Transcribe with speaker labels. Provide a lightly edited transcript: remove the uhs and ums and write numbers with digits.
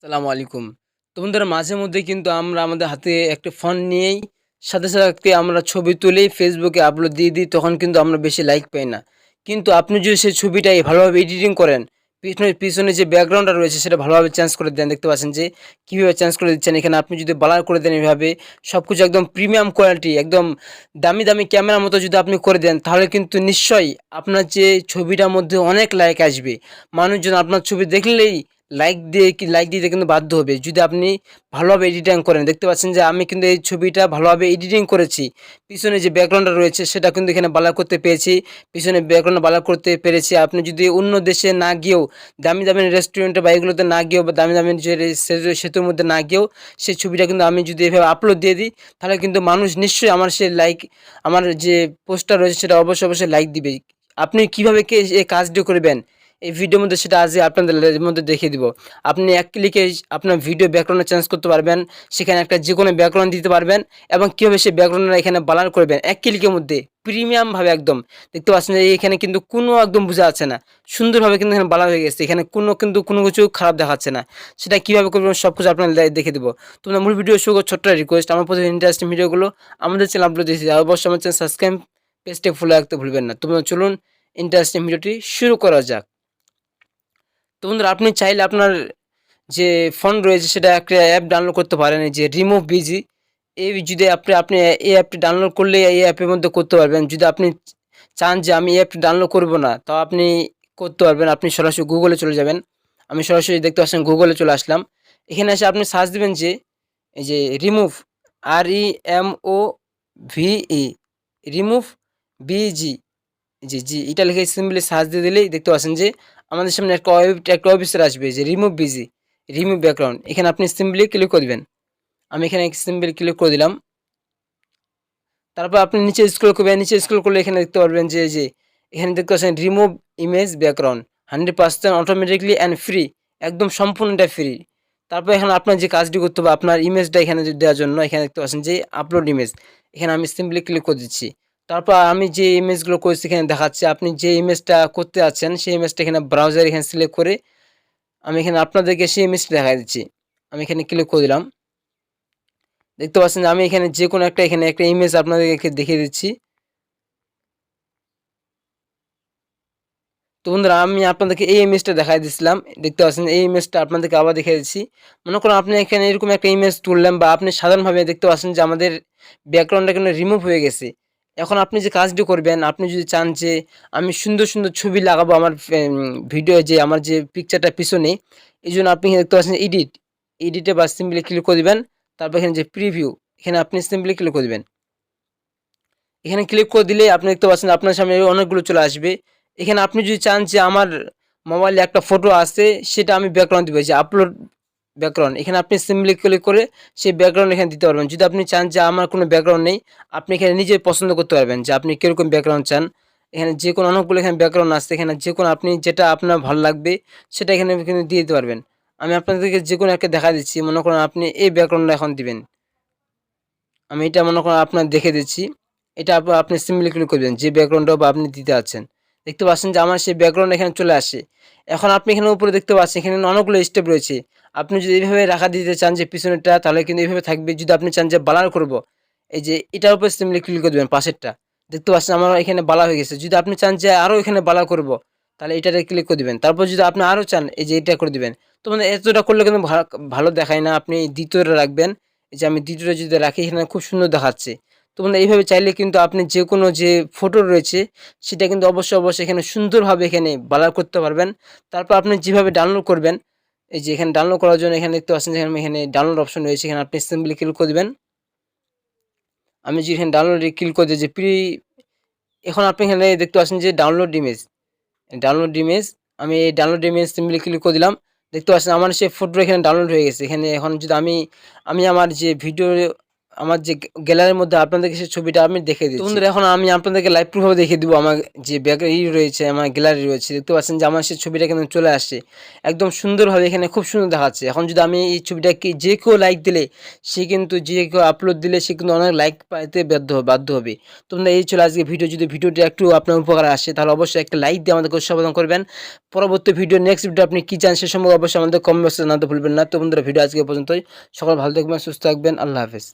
Speaker 1: আসসালামু আলাইকুম। তো বন্ধুরা মাঝে মধ্যে কিন্তু আমরা আমাদের হাতে একটা ফোন নিয়েই সাথে আমরা ছবি তুলেই ফেসবুকে আপলোড দিয়ে দিই, তখন কিন্তু আমরা বেশি লাইক পাই না। কিন্তু আপনি যদি সেই ছবিটাই ভালোভাবে এডিটিং করেন, পিছনে যে ব্যাকগ্রাউন্ডটা রয়েছে সেটা ভালোভাবে চেঞ্জ করে দেন, দেখতে পাচ্ছেন যে কীভাবে চেঞ্জ করে দিচ্ছেন। এখানে আপনি যদি ব্লার করে দেন এভাবে সবকিছু একদম প্রিমিয়াম কোয়ালিটি, একদম দামি ক্যামেরার মতো যদি আপনি করে দেন, তাহলে কিন্তু নিশ্চয়ই আপনার যে ছবিটার মধ্যে অনেক লাইক আসবে। মানুষজন আপনার ছবি দেখলেই লাইক দিতে কিন্তু বাধ্য হবে, যদি আপনি ভালোভাবে এডিটিং করেন। দেখতে পাচ্ছেন যে আমি কিন্তু এই ছবিটা ভালোভাবে এডিটিং করেছি। পিছনে যে ব্যাকগ্রাউন্ডটা রয়েছে সেটা কিন্তু এখানে বালার করতে পেরেছি। পিছনে ব্যাকগ্রাউন্ড বালার করতে পেরেছি। আপনি যদি অন্য দেশে না গিয়েও, দামি রেস্টুরেন্টে বা এগুলোতে না গিয়েও, বা দামি যে সেতুর মধ্যে না গিয়েও সেই ছবিটা কিন্তু আমি যদি এভাবে আপলোড দিয়ে দিই, তাহলে কিন্তু মানুষ নিশ্চয়ই আমার যে পোস্টটা রয়েছে সেটা অবশ্যই লাইক দিবে। আপনি কিভাবে এই কাজটি করবেন এই ভিডিওর মধ্যে সেটা আজকে আপনাদের মধ্যে দেখিয়ে দিব। আপনি এক ক্লিকে আপনার ভিডিও ব্যাকগ্রাউন্ড চেঞ্জ করতে পারবেন, সেখানে একটা যে কোনো ব্যাকগ্রাউন্ড দিতে পারবেন, এবং কীভাবে সেই ব্যাকগ্রাউন্ডটা এখানে বানান করবেন এক ক্লিকের মধ্যে প্রিমিয়ামভাবে একদম। দেখতে পাচ্ছেন যে এখানে কিন্তু কোনো একদম বোঝা যাচ্ছে না, সুন্দরভাবে কিন্তু এখানে বানানো হয়ে গেছে। এখানে কোনো কিছু খারাপ দেখাচ্ছে না। সেটা কীভাবে করবেন সব কিছু আপনাদের দেখে দেবো। তোমরা মূল ভিডিও শুরু করে ছোট্ট রিকোয়েস্ট, আমার প্রতি ইন্টারেস্টিং ভিডিওগুলো আমাদের চ্যানেল আপলোড দিয়েছি, অবশ্যই আমার চ্যানেল সাবস্ক্রাইব পেজটি ফলো রাখতে ভুলবেন না। তোমরা চলুন ইন্টারেস্টিং ভিডিওটি শুরু করা যাক। তো বন্ধুরা আপনি চাইলে আপনার যে ফোন রয়েছে সেটা একটা অ্যাপ ডাউনলোড করতে পারেন, এই যে রিমুভ বিজি। এই যদি আপনি এই অ্যাপটি ডাউনলোড করলে এই অ্যাপের মধ্যে করতে পারবেন। যদি আপনি চান যে আমি এই অ্যাপটি ডাউনলোড করব না, তাও আপনি করতে পারবেন। আপনি সরাসরি গুগলে চলে যাবেন। আমি সরাসরি দেখতে পাচ্ছেন গুগলে চলে আসলাম। এখানে এসে আপনি সার্চ দিবেন যে এই যে রিমুভ, REMOVE, রিমুভ বিজি, জি এটা লিখে সিম্পলি সার্চ দিয়ে দিলেই দেখতে পাচ্ছেন যে আমাদের সামনে একটা ওয়েবসাইট আসবে যে রিমুভ বিজি, রিমুভ ব্যাকগ্রাউন্ড। এখানে আপনি সিম্পলি ক্লিক করে দিবেন। আমি এখানে সিম্পলি ক্লিক করে দিলাম। তারপর আপনি নিচে স্ক্রল করবেন। নিচে স্ক্রল করলে এখানে দেখতে পারবেন যে এখানে দেখতে পাচ্ছেন remove image background 100% automatically and free, একদম সম্পূর্ণটা ফ্রি। তারপর এখানে আপনার যে কাজটি করতে হবে, আপনার ইমেজটা এখানে দেওয়ার জন্য এখানে দেখতে পাচ্ছেন যে আপলোড ইমেজ, এখানে আমি সিম্পলি ক্লিক করে দিচ্ছি। তারপর আমি যে ইমেজগুলো করেছি এখানে দেখাচ্ছে। আপনি যে ইমেজটা করতে আছেন সেই ইমেজটা এখানে ব্রাউজার এখানে সিলেক্ট করে আমি এখানে আপনাদেরকে সেই ইমেজটা দেখা দিচ্ছি। আমি এখানে ক্লিক করে দিলাম। দেখতে পাচ্ছেন যে আমি এখানে যে কোনো এখানে একটা ইমেজ আপনাদেরকে দেখিয়ে দিচ্ছি। তো বন্ধুরা আমি আপনাদেরকে এই ইমেজটা দেখাই দিচ্ছিলাম। দেখতে পাচ্ছেন এই ইমেজটা আপনাদেরকে আবার দেখিয়ে দিচ্ছি। মনে করুন আপনি এখানে এরকম একটা ইমেজ তুললেন, বা আপনি সাধারণভাবে দেখতে পাচ্ছেন যে আমাদের ব্যাকগ্রাউন্ডটা কিন্তু রিমুভ হয়ে গেছে। এখন আপনি যে কাজটি করবেন, আপনি যদি চান যে আমি সুন্দর ছবি লাগাবো আমার ভিডিও, যে আমার যে পিকচারটা পিছনে, এই জন্য আপনি এখানে দেখতে পাচ্ছেন এডিটে বা সিম্পলি ক্লিক করে দিবেন। তারপর এখানে যে প্রিভিউ, এখানে আপনি সিম্পলি ক্লিক করে দিবেন। এখানে ক্লিক করে দিলেই আপনি দেখতে পাচ্ছেন আপনার সামনে অনেকগুলো চলে আসবে। এখানে আপনি যদি চান যে আমার মোবাইলে একটা ফটো আছে সেটা আমি ব্যাকগ্রাউন্ড দিব, যে আপলোড ব্যাকগ্রাউন্ড, এখানে আপনি সিম্পলি ক্লিক করে সেই ব্যাকগ্রাউন্ড এখানে দিতে পারবেন। যদি আপনি চান যে আমার কোনো ব্যাকগ্রাউন্ড নেই, আপনি এখানে নিজে পছন্দ করতে পারবেন যে আপনি কীরকম ব্যাকগ্রাউন্ড চান। এখানে যে কোনো অনেকগুলো এখানে ব্যাকগ্রাউন্ড আছে, এখানে যে কোনো আপনি যেটা আপনার ভালো লাগবে সেটা এখানে দিয়ে দিতে পারবেন। আমি আপনাদেরকে যে কোনো একটা দেখা দিচ্ছি। মনে করেন আপনি এই ব্যাকগ্রাউন্ডটা এখন দিবেন। আমি এটা মনে করেন আপনার দেখে দিচ্ছি। এটা আপনি সিম্পলি ক্লিক করবেন যে ব্যাকগ্রাউন্ডটা বা আপনি দিতে আছেন। দেখতে পাচ্ছেন যে আমার সেই ব্যাকগ্রাউন্ড এখানে চলে আসে। এখন আপনি এখানে উপরে দেখতে পাচ্ছেন এখানে অনেকগুলো স্টেপ রয়েছে। আপনি যদি এইভাবে রাখা দিতে চান যে পিছনেরটা, তাহলে কিন্তু এইভাবে থাকবে। যদি আপনি চান যে ব্লার করব, এই যে এটার উপর সিম্পলি ক্লিক করে দিবেন পাশেরটা। দেখতে পাচ্ছেন আমার এখানে ব্লার হয়ে গেছে। যদি আপনি চান যে আরও এখানে ব্লার করব, তাহলে এটাতে ক্লিক করে দিবেন। তারপর যদি আপনি আরও চান এই যে এটা করে দিবেন। তো মানে এতটা করলে কিন্তু ভালো দেখায় না। আপনি দ্বিতীয়টা রাখবেন। এই যে আমি দ্বিতীয়টা যদি রাখি এখানে খুব সুন্দর দেখাচ্ছে। তো মানে এইভাবে চাইলে কিন্তু আপনি যে কোনো যে ফটো রয়েছে সেটা কিন্তু অবশ্যই এখানে সুন্দরভাবে এখানে ব্লার করতে পারবেন। তারপর আপনি যেভাবে ডাউনলোড করবেন, এই যে এখানে ডাউনলোড করার জন্য এখানে দেখতে পাচ্ছেন যে এখানে ডাউনলোড অপশন রয়েছে। এখানে আপনি সিম্পলি ক্লিক করে দিবেন। আমি যে এখানে ডাউনলোডে ক্লিক করে দিই যে এখন আপনি এখানে দেখতে পাচ্ছেন যে ডাউনলোড ইমেজ। আমি এই ডাউনলোড ইমেজ সিম্পলি ক্লিক করে দিলাম। দেখতে পাচ্ছেন আমার সেই ফটো এখানে ডাউনলোড হয়ে গেছে। এখানে এখন যদি আমি আমার যে ভিডিও আমার যে গ্যালারির মধ্যে আপনাদেরকে সেই ছবিটা আমি দেখিয়ে দিচ্ছি। তো বন্ধুরা এখন আমি আপনাদেরকে লাইভ প্রুফভাবে দেখিয়ে দিব আমার যে রয়েছে, আমার গ্যালারি রয়েছে। দেখতে পাচ্ছেন যে আমার সেই ছবিটা কিন্তু চলে আসছে একদম সুন্দরভাবে, এখানে খুব সুন্দর দেখাচ্ছে। এখন যদি আমি এই ছবিটাকে যে কেউ লাইক দিলে, সে কিন্তু যে কেউ আপলোড দিলে সে কিন্তু অনেক লাইক পাইতে বাধ্য হবে। তো বন্ধুরা এই ছিল আজকে ভিডিও। যদি ভিডিওটি একটু আপনার উপকার আসে তাহলে অবশ্যই একটা লাইক দিয়ে আমাদেরকে উৎসাহ প্রদান করবেন। পরবর্তী ভিডিও নেক্সট ভিডিও আপনি কি চান সে সম্পর্কে অবশ্যই আমাদের কমেন্ট বক্সে জানাতে ভুলবেন না। তো বন্ধুরা ভিডিও আজকে পর্যন্তই। সকল ভালো থাকবেন, সুস্থ থাকবেন, আল্লাহ হাফেজ।